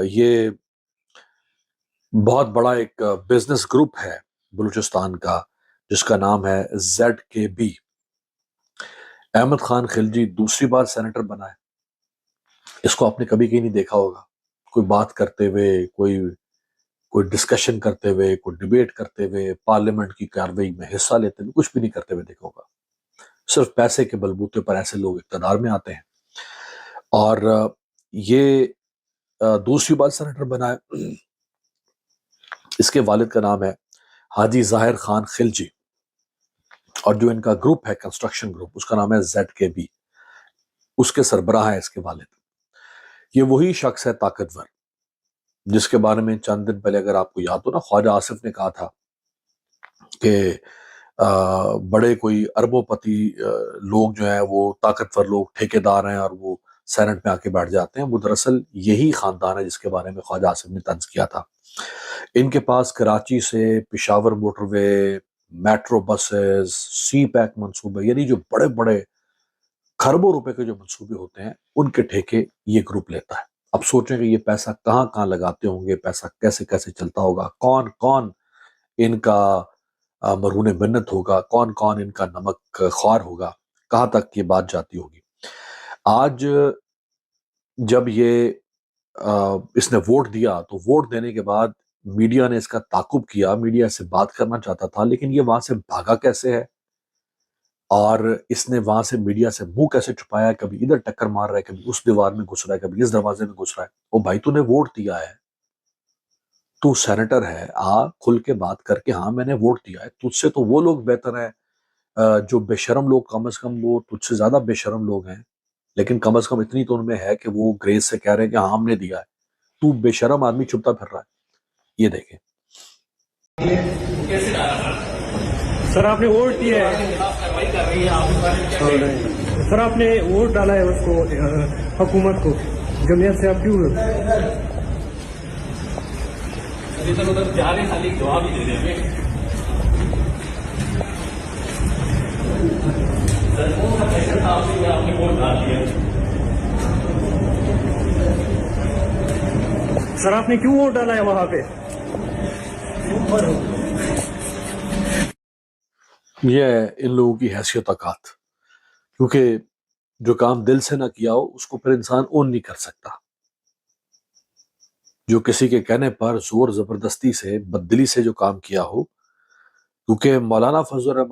یہ بہت بڑا ایک بزنس گروپ ہے بلوچستان کا جس کا نام ہے ZKB۔ احمد خان خلجی دوسری بار سینیٹر بنا ہے۔ اس کو آپ نے کبھی کہیں نہیں دیکھا ہوگا کوئی بات کرتے ہوئے، کوئی ڈسکشن کرتے ہوئے، کوئی ڈیبیٹ کرتے ہوئے، پارلیمنٹ کی کارروائی میں حصہ لیتے ہوئے، کچھ بھی نہیں کرتے ہوئے دیکھا ہوگا۔ صرف پیسے کے بلبوتے پر ایسے لوگ اقتدار میں آتے ہیں، اور یہ دوسری بار سینیٹر بنا ہے۔ اس کے والد کا نام ہے حاجی ظاہر خان خلجی، اور جو ان کا گروپ ہے کنسٹرکشن گروپ، اس کا نام ہے ZKB۔ اس کے سربراہ ہے اس کے والد۔ یہ وہی شخص ہے طاقتور جس کے بارے میں چند دن پہلے اگر آپ کو یاد ہو نا، خواجہ آصف نے کہا تھا کہ بڑے کوئی اربوں پتی لوگ جو ہیں وہ طاقتور لوگ ٹھیکیدار ہیں اور وہ سینٹ میں آ کے بیٹھ جاتے ہیں۔ وہ دراصل یہی خاندان ہے جس کے بارے میں خواجہ آصف نے طنز کیا تھا۔ ان کے پاس کراچی سے پشاور موٹر وے، میٹرو بسز، سی پیک منصوبے، یعنی جو بڑے بڑے کھربوں روپے کے جو منصوبے ہوتے ہیں ان کے ٹھیکے یہ گروپ لیتا ہے۔ اب سوچیں کہ یہ پیسہ کہاں کہاں لگاتے ہوں گے، پیسہ کیسے کیسے چلتا ہوگا، کون کون ان کا مرہون منت ہوگا، کون کون ان کا نمک خوار ہوگا، کہاں تک یہ بات جاتی ہوگی۔ آج جب اس نے ووٹ دیا تو ووٹ دینے کے بعد میڈیا نے اس کا تعاقب کیا، میڈیا سے بات کرنا چاہتا تھا، لیکن یہ وہاں سے بھاگا کیسے ہے، اور اس نے وہاں سے میڈیا سے منہ کیسے چھپایا، کبھی ادھر ٹکر مار رہا ہے، کبھی اس دیوار میں گھس رہا ہے، کبھی اس دروازے میں گھس رہا ہے۔ او بھائی، تو نے ووٹ دیا ہے، تو سینیٹر ہے، کھل کے بات کر کے ہاں میں نے ووٹ دیا ہے۔ تجھ سے تو وہ لوگ بہتر ہیں جو بے شرم لوگ، کم از کم وہ تجھ سے زیادہ بے شرم لوگ ہیں، لیکن کم از کم اتنی تو ان میں ہے کہ وہ گریز سے کہہ رہے ہیں کہ ہاں ہم نے دیا ہے۔ تو بے شرم آدمی چھپتا پھر رہا ہے۔ یہ دیکھیں سر، آپ نے ووٹ دیا ہے، سر آپ نے ووٹ ڈالا ہے اس کو، حکومت کو، جمعیت سے آپ کیوں جواب ہی دے دیں آپ نے ووٹ ڈال دیا؟ سر آپ نے کیوں ووٹ ڈالا ہے وہاں پہ؟ یہ ہے ان لوگوں کی حیثیت اوقات، کیونکہ جو کام دل سے نہ کیا ہو اس کو پھر انسان اون نہیں کر سکتا۔ جو کسی کے کہنے پر زور زبردستی سے بددلی سے جو کام کیا ہو، کیونکہ مولانا فضل الرحمان